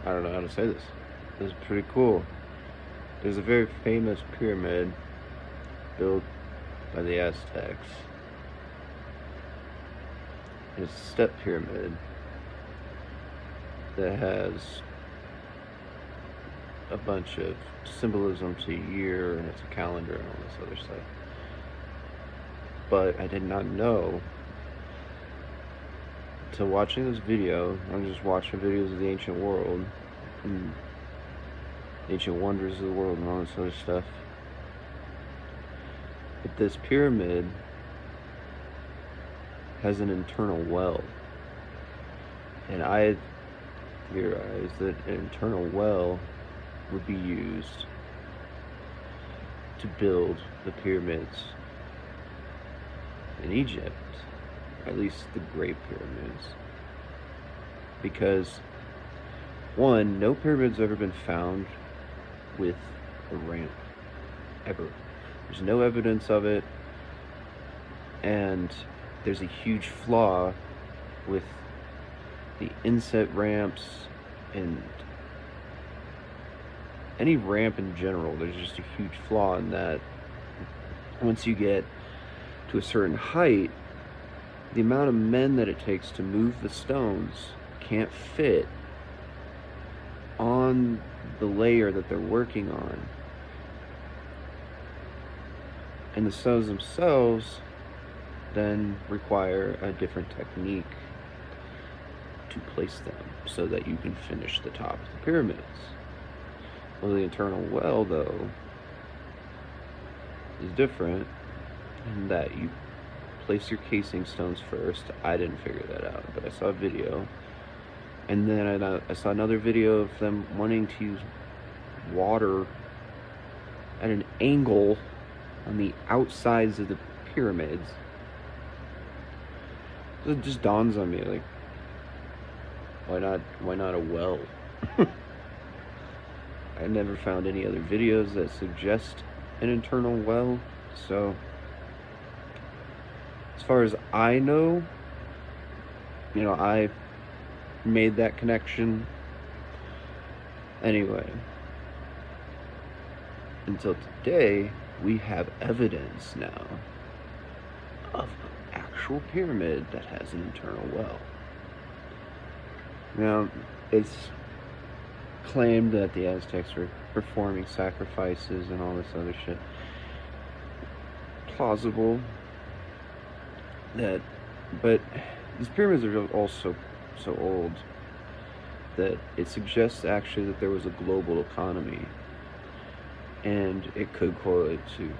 I don't know how to say this. This is pretty cool. There's a very famous pyramid built by the Aztecs. It's a step pyramid that has a bunch of symbolism to year, and it's a calendar and all this other stuff. But I did not know till watching this video. I'm just watching videos of the ancient world and ancient wonders of the world and all this other stuff. But this pyramid has an internal well, and I theorized that an internal well would be used to build the pyramids in Egypt, at least the Great Pyramids, because one, no pyramid's ever been found with a ramp, ever. There's no evidence of it, and there's a huge flaw with the inset ramps and any ramp in general. There's just a huge flaw in that once you get to a certain height, the amount of men that it takes to move the stones can't fit on the layer that they're working on. And the stones themselves then require a different technique to place them so that you can finish the top of the pyramids. Well, the internal well, though, is different in that you place your casing stones first. I didn't figure that out, but I saw a video. And then I saw another video of them wanting to use water at an angle on the outsides of the pyramids. So it just dawns on me, like, why not a well? I never found any other videos that suggest an internal well, so as far as I know, I made that connection anyway. Until today, we have evidence now of an actual pyramid that has an internal well. Now, it's claimed that the Aztecs were performing sacrifices and all this other shit. Plausible. But these pyramids are also so old that it suggests actually that there was a global economy, and it could correlate to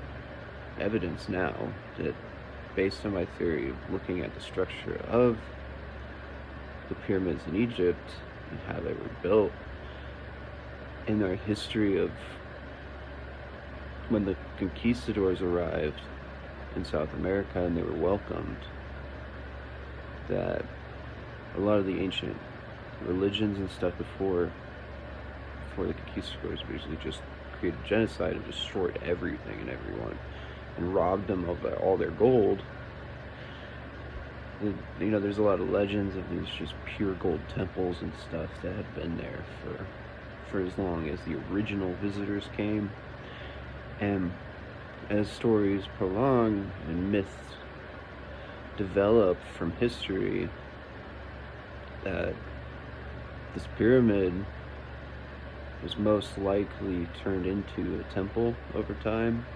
evidence now that, based on my theory of looking at the structure of the pyramids in Egypt and how they were built, in their history of when the conquistadors arrived in South America and they were welcomed, that a lot of the ancient religions and stuff before the conquistadors basically just created genocide and destroyed everything and everyone and robbed them of all their gold. There's a lot of legends of these just pure gold temples and stuff that had been there for as long as the original visitors came. And as stories prolong and myths develop from history, that this pyramid was most likely turned into a temple over time,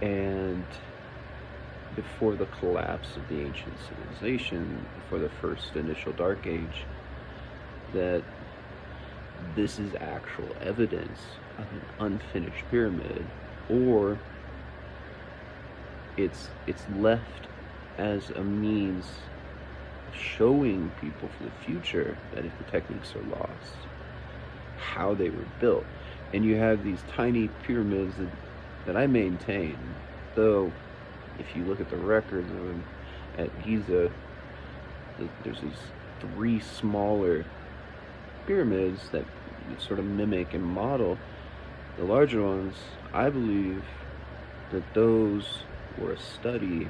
and before the collapse of the ancient civilization, before the first initial dark age, that this is actual evidence of an unfinished pyramid, or it's left as a means of showing people for the future that if the techniques are lost, how they were built. And you have these tiny pyramids that I maintain, though if you look at the records of them at Giza, there's these 3 smaller pyramids that sort of mimic and model the larger ones. I believe that those were a study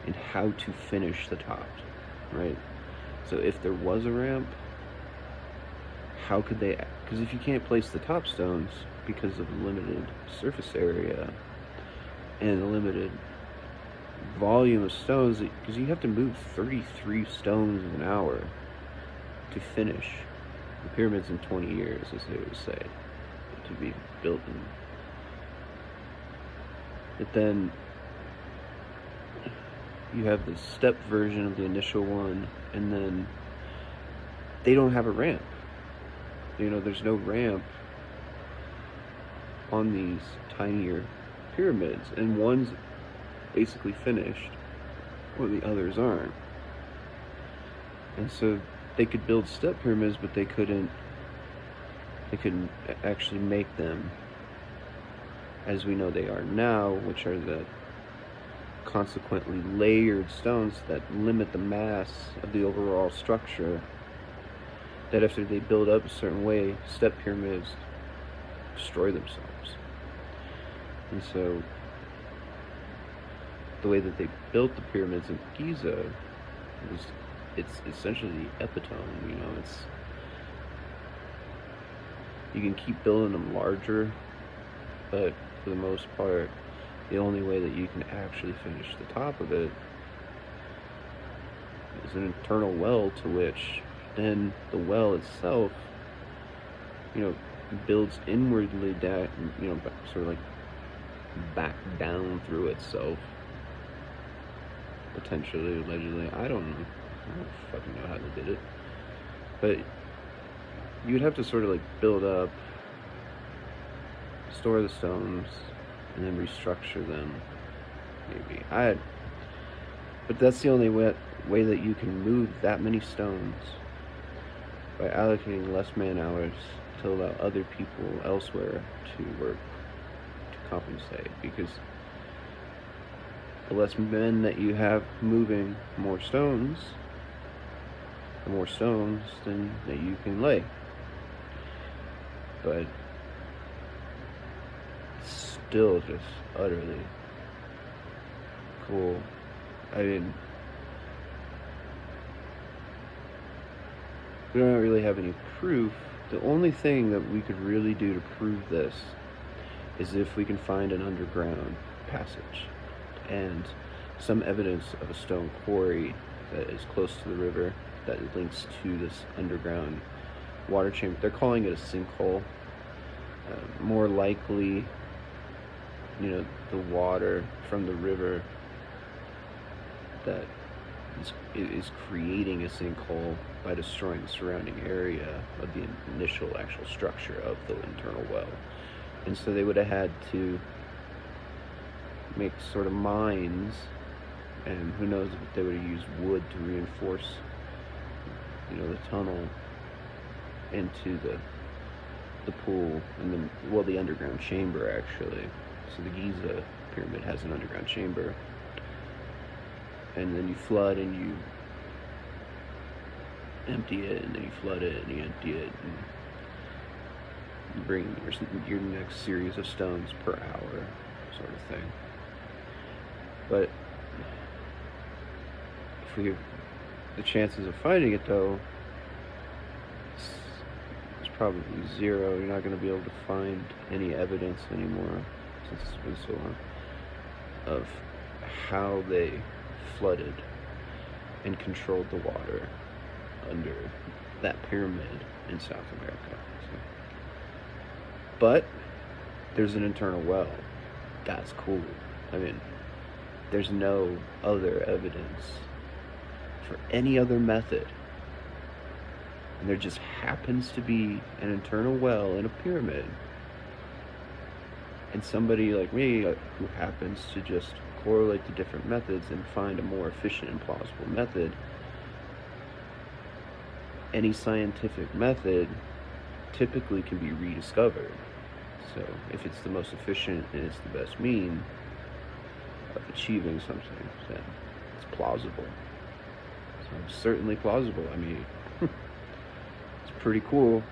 in how to finish the top, right? So if there was a ramp, how could they, because if you can't place the top stones because of the limited surface area and the limited volume of stones, because you have to move 33 stones an hour to finish the pyramids in 20 years, as they would say, to be built in. But then you have the step version of the initial one, and then they don't have a ramp. There's no ramp on these tinier pyramids, and one's basically finished where the others aren't. And so they could build step pyramids, but they couldn't actually make them as we know they are now, which are the consequently layered stones that limit the mass of the overall structure, that after they build up a certain way, step pyramids destroy themselves. And so the way that they built the pyramids in Giza it's essentially the epitome. You can keep building them larger, but for the most part, the only way that you can actually finish the top of it is an internal well, to which then the well itself, builds inwardly down, sort of like back down through itself. Potentially, allegedly, I don't fucking know how they did it, but you'd have to sort of like build up, store the stones, and then restructure them, maybe. But that's the only way that you can move that many stones, by allocating less man hours to allow other people elsewhere to work to compensate, because the less men that you have moving more stones, the more stones then that you can lay. But still just utterly cool. I mean, we don't really have any proof. The only thing that we could really do to prove this is if we can find an underground passage and some evidence of a stone quarry that is close to the river that links to this underground water chamber. They're calling it a sinkhole. More likely, the water from the river that is creating a sinkhole by destroying the surrounding area of the initial actual structure of the internal well. And so they would have had to make sort of mines, and who knows if they would have used wood to reinforce, the tunnel into the pool, and then, the underground chamber, actually. So the Giza pyramid has an underground chamber, and then you flood and you empty it, and then you flood it and you empty it, and you bring your next series of stones per hour, sort of thing. But the chances of finding it, though, is probably zero. You're not going to be able to find any evidence anymore, since it's been so long, of how they flooded and controlled the water under that pyramid in South America. But there's an internal well. That's cool. I mean, there's no other evidence for any other method, and there just happens to be an internal well in a pyramid, and somebody like me, who happens to just correlate the different methods and find a more efficient and plausible method. Any scientific method typically can be rediscovered. So if it's the most efficient and it's the best mean of achieving something, then it's plausible. So it's certainly plausible. I mean, it's pretty cool.